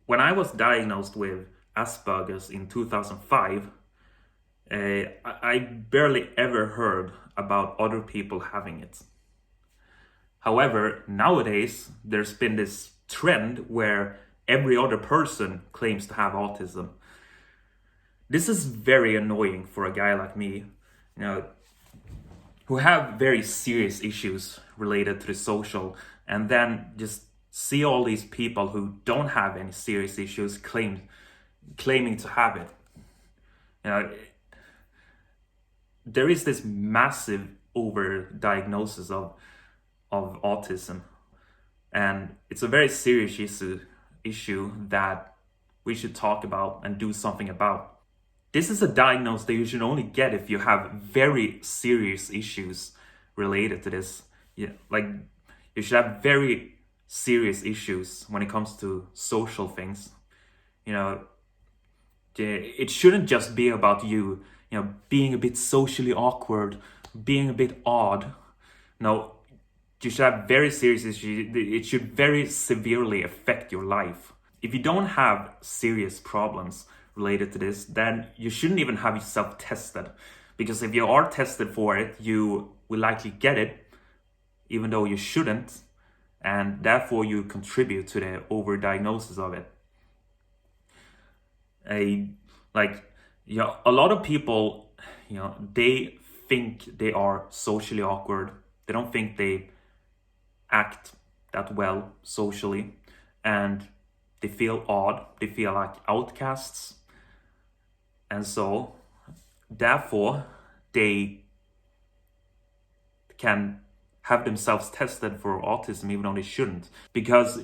When I was diagnosed with Asperger's in 2005, I barely ever heard about other people having it. However, nowadays, there's been this trend where every other person claims to have autism. This is very annoying for a guy like me, you know, who have very serious issues related to the social, and then just see all these people who don't have any serious issues claiming to have it. You know, there is this massive overdiagnosis of autism, and it's a very serious issue that we should talk about and do something about. This is a diagnosis that you should only get if you have very serious issues related to this. Yeah, like you should have very serious issues when it comes to social things. You know, it shouldn't just be about you know, being a bit socially awkward, being a bit odd. No, you should have very serious issues. It should very severely affect your life. If you don't have serious problems related to this, then you shouldn't even have yourself tested. Because if you are tested for it, you will likely get it, even though you shouldn't. And therefore you contribute to the overdiagnosis of it. A lot of people, they think they are socially awkward. They don't think they act that well socially, and they feel odd. They feel like outcasts, and so therefore they can have themselves tested for autism even though they shouldn't. Because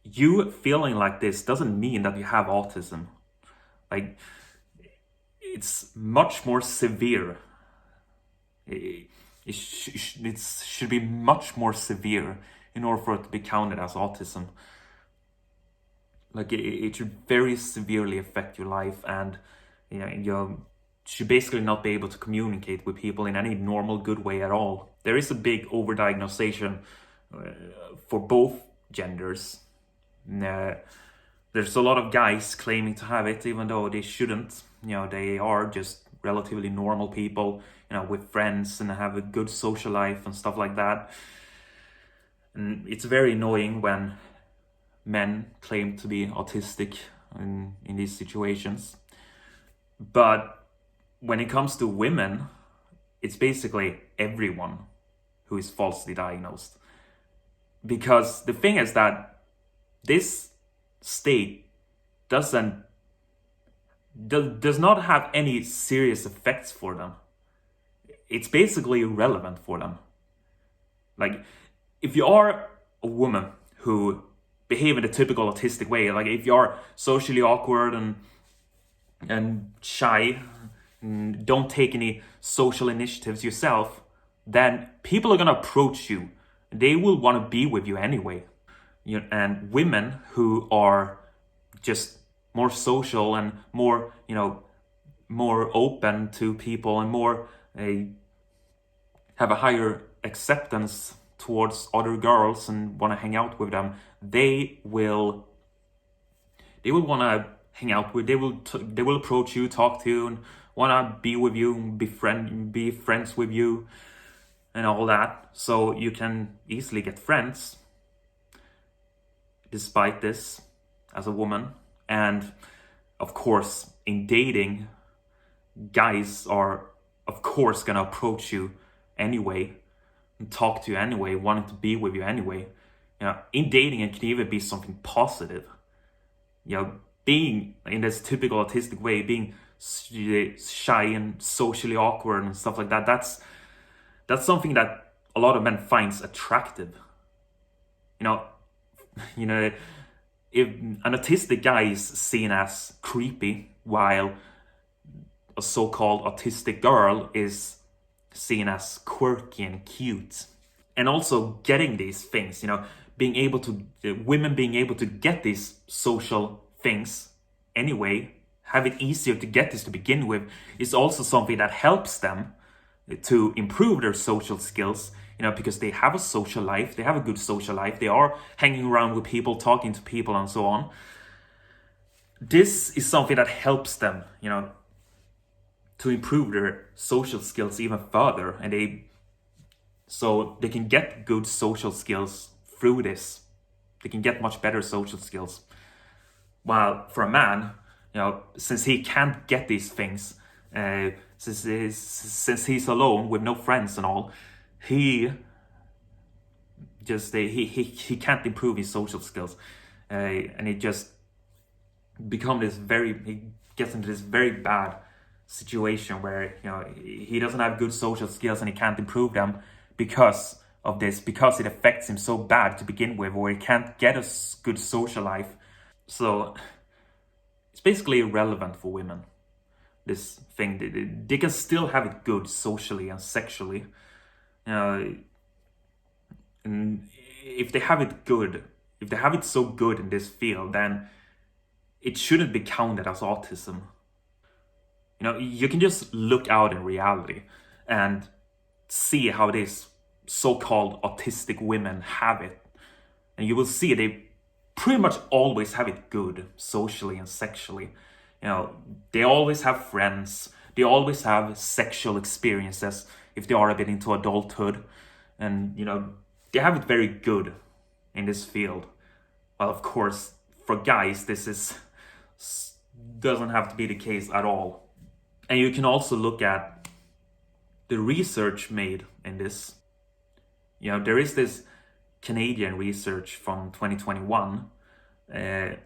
you feeling like this doesn't mean that you have autism. Like, it's much more severe. It should be much more severe in order for it to be counted as autism. Like, it should very severely affect your life, and you should basically not be able to communicate with people in any normal, good way at all. There is a big overdiagnosation for both genders. There's a lot of guys claiming to have it, even though they shouldn't. They are just relatively normal people, with friends and have a good social life and stuff like that. And it's very annoying when men claim to be autistic in these situations. But when it comes to women, it's basically everyone who is falsely diagnosed. Because the thing is that this state does not have any serious effects for them. It's basically irrelevant for them. Like, if you are a woman who behave in a typical autistic way, like if you are socially awkward and shy, and don't take any social initiatives yourself, then people are gonna approach you. They will want to be with you anyway. And women who are just more social and more open to people and more have a higher acceptance towards other girls and want to hang out with them, they will want to hang out with. They will approach you, talk to you, and want to be with you, be friends with you, and all that. So you can easily get friends despite this as a woman. And of course, in dating, guys are of course gonna approach you anyway and talk to you anyway, wanting to be with you anyway. In dating, it can even be something positive. Being in this typical autistic way, being shy and socially awkward and stuff like that, that's something that a lot of men finds attractive. If an autistic guy is seen as creepy, while a so-called autistic girl is seen as quirky and cute. And also getting these things, women being able to get these social things anyway, have it easier to get this to begin with, is also something that helps them to improve their social skills because they have a social life, they have a good social life, they are hanging around with people, talking to people, and so on. This is something that helps them, to improve their social skills even further, and so they can get good social skills through this. They can get much better social skills. While for a man, since he can't get these things, since he's alone with no friends and all, he just he can't improve his social skills, and he just he gets into this very bad situation where he doesn't have good social skills and he can't improve them because of this, because it affects him so bad to begin with, or he can't get a good social life. So it's basically irrelevant for women, this thing. They can still have it good socially and sexually, and if they have it good, if they have it so good in this field, then it shouldn't be counted as autism. You can just look out in reality and see how these so-called autistic women have it. And you will see they pretty much always have it good socially and sexually. They always have friends. They always have sexual experiences if they are a bit into adulthood. And, they have it very good in this field. Well, of course, for guys, doesn't have to be the case at all. And you can also look at the research made in this. There is this Canadian research from 2021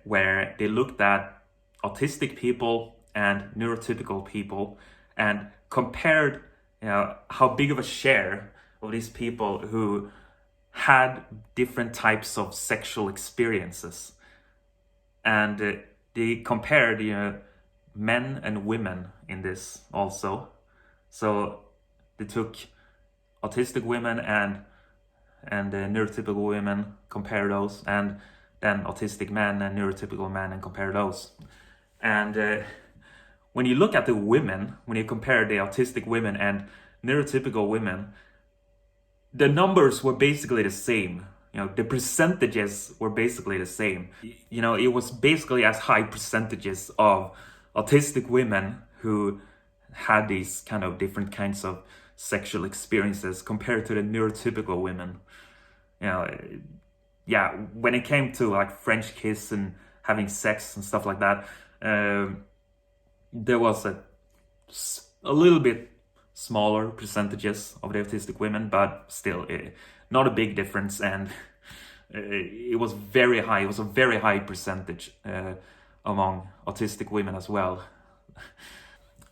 where they looked at autistic people and neurotypical people and compared how big of a share of these people who had different types of sexual experiences. And they compared men and women in this also. So they took autistic women and neurotypical women, compare those, and then autistic men and neurotypical men, and compare those. And when you look at the women, when you compare the autistic women and neurotypical women, the numbers were basically the same. The percentages were basically the same. It was basically as high percentages of autistic women who had these kind of different kinds of sexual experiences compared to the neurotypical women. When it came to like French kiss and having sex and stuff like that, there was a little bit smaller percentages of the autistic women, but still not a big difference, and it was very high. It was a very high percentage among autistic women as well.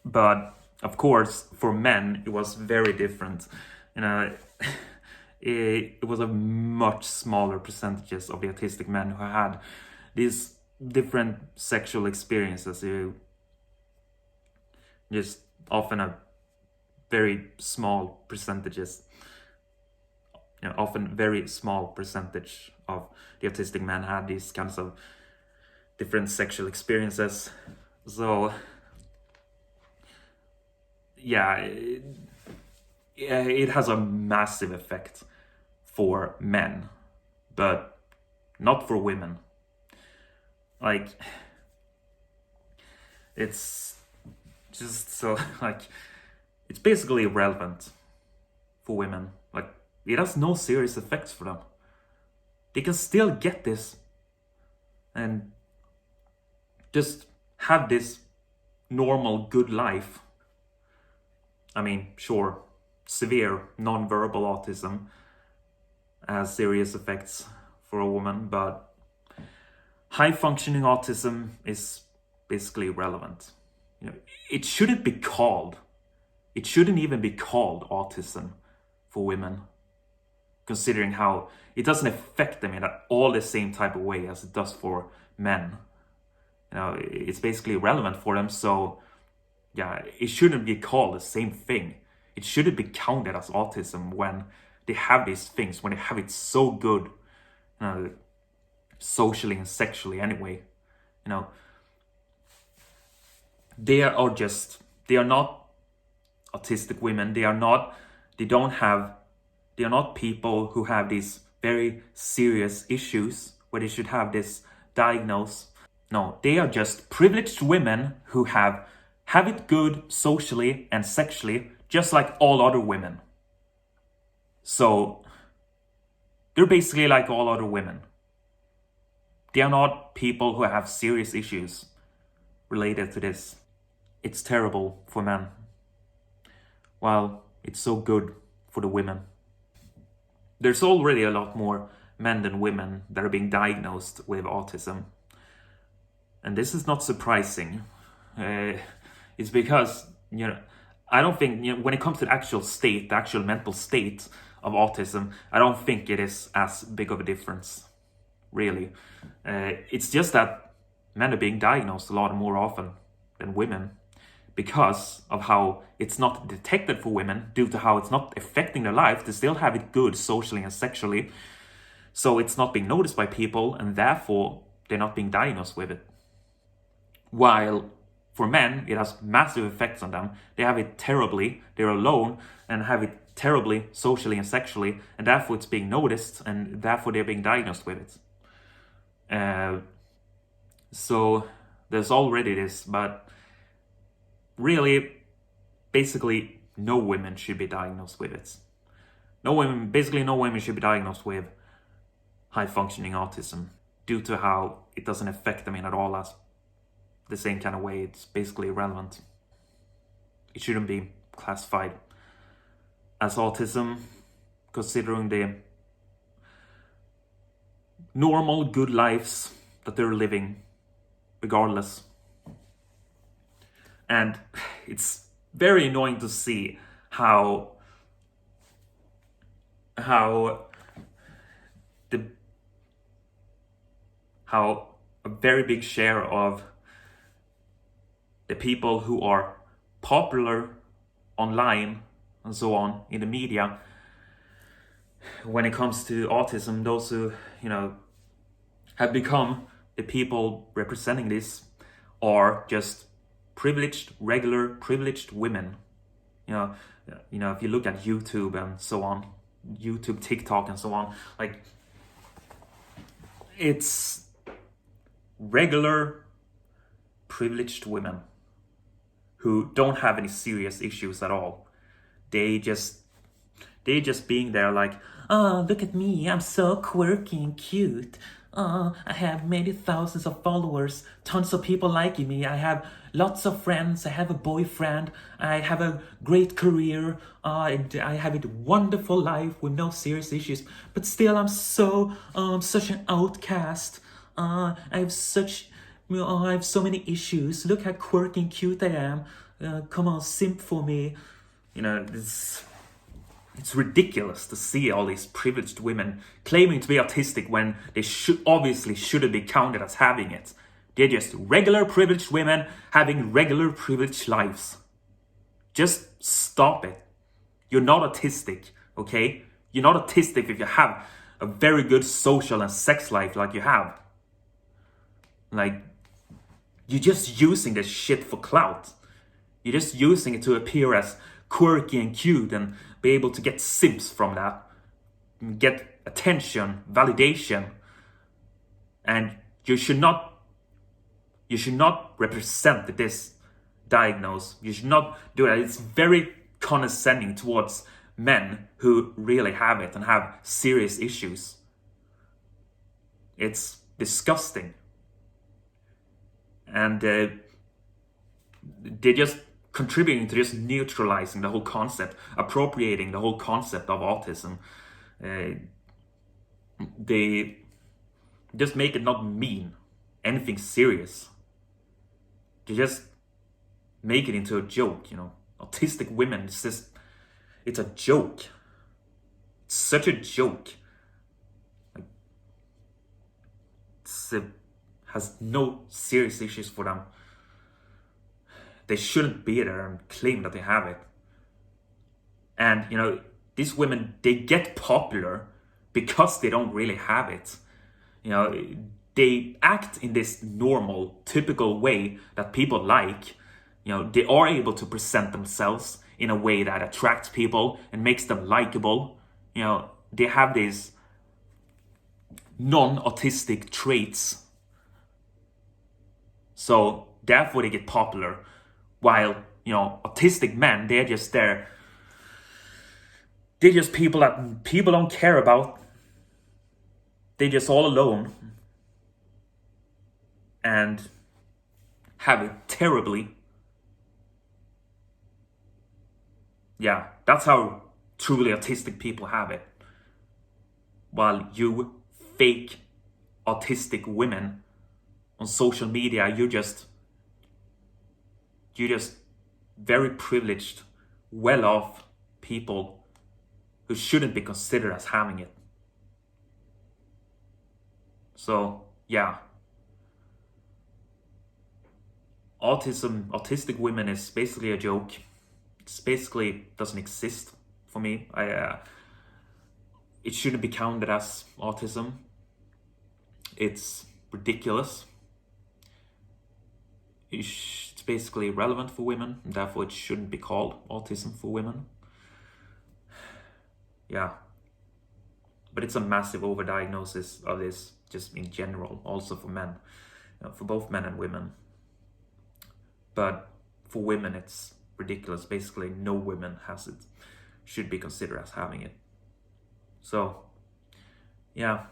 But of course, for men, it was very different. It was a much smaller percentages of the autistic men who had these different sexual experiences. Just often a very small percentages. Often very small percentage of the autistic men had these kinds of different sexual experiences. So it has a massive effect for men, but not for women. Like, it's just so it's basically irrelevant for women. Like, it has no serious effects for them. They can still get this and just have this normal, good life. I mean, sure, severe non-verbal autism has serious effects for a woman, but high-functioning autism is basically irrelevant. It shouldn't be called. It shouldn't even be called autism for women, considering how it doesn't affect them in all the same type of way as it does for men. It's basically irrelevant for them, so it shouldn't be called the same thing. It shouldn't be counted as autism when they have these things, when they have it so good, socially and sexually anyway. They are not autistic women. They don't have They are not people who have these very serious issues where they should have this diagnosis. No, they are just privileged women who have it good socially and sexually, just like all other women. So they're basically like all other women. They are not people who have serious issues related to this. It's terrible for men, while it's so good for the women. There's already a lot more men than women that are being diagnosed with autism. And this is not surprising. It's because, I don't think, when it comes to the actual state, the actual mental state of autism, I don't think it is as big of a difference, really. It's just that men are being diagnosed a lot more often than women because of how it's not detected for women, due to how it's not affecting their life. They still have it good socially and sexually. So it's not being noticed by people, and therefore they're not being diagnosed with it. While for men, it has massive effects on them. They have it terribly, they're alone, and have it terribly socially and sexually, and therefore it's being noticed, and therefore they're being diagnosed with it. So there's already this, but really, basically, no women should be diagnosed with it. No women should be diagnosed with high-functioning autism due to how it doesn't affect them in at all as the same kind of way. It's basically irrelevant. It shouldn't be classified as autism, considering the normal, good lives that they're living, regardless. And it's very annoying to see how a very big share of the people who are popular online and so on in the media, when it comes to autism, those who have become the people representing this are just regular privileged women. If you look at YouTube and so on, YouTube, TikTok and so on, like, it's regular privileged women who don't have any serious issues at all. They just being there like, oh, look at me, I'm so quirky and cute. I have many thousands of followers, tons of people liking me. I have lots of friends. I have a boyfriend. I have a great career. I have a wonderful life with no serious issues. But still, I'm such an outcast. I have so many issues. Look how quirky and cute I am. Come on, simp for me. It's ridiculous to see all these privileged women claiming to be autistic when they shouldn't be counted as having it. They're just regular privileged women having regular privileged lives. Just stop it. You're not autistic, okay? You're not autistic if you have a very good social and sex life like you have. Like, you're just using this shit for clout. You're just using it to appear as quirky and cute and be able to get simps from that, get attention, validation. And you should not represent this diagnosis. You should not do that. It's very condescending towards men who really have it and have serious issues. It's disgusting. And they're just contributing to just neutralizing the whole concept, appropriating the whole concept of autism. They just make it not mean anything serious. They just make it into a joke, Autistic women, it's a joke. It's such a joke. It has no serious issues for them. They shouldn't be there and claim that they have it. And, these women, they get popular because they don't really have it. They act in this normal, typical way that people like. They are able to present themselves in a way that attracts people and makes them likable. they have these non-autistic traits, so therefore they get popular. While autistic men, they're just there. They're just people that people don't care about. They're just all alone and have it terribly. Yeah, that's how truly autistic people have it. While you fake autistic women on social media, you're just very privileged, well-off people who shouldn't be considered as having it. So yeah, autistic women is basically a joke. It basically doesn't exist for me. It shouldn't be counted as autism. It's ridiculous. It's basically irrelevant for women, and therefore it shouldn't be called autism for women. Yeah. But it's a massive overdiagnosis of this, just in general, also for men, for both men and women. But for women, it's ridiculous. Basically, no women has it, should be considered as having it. So, yeah.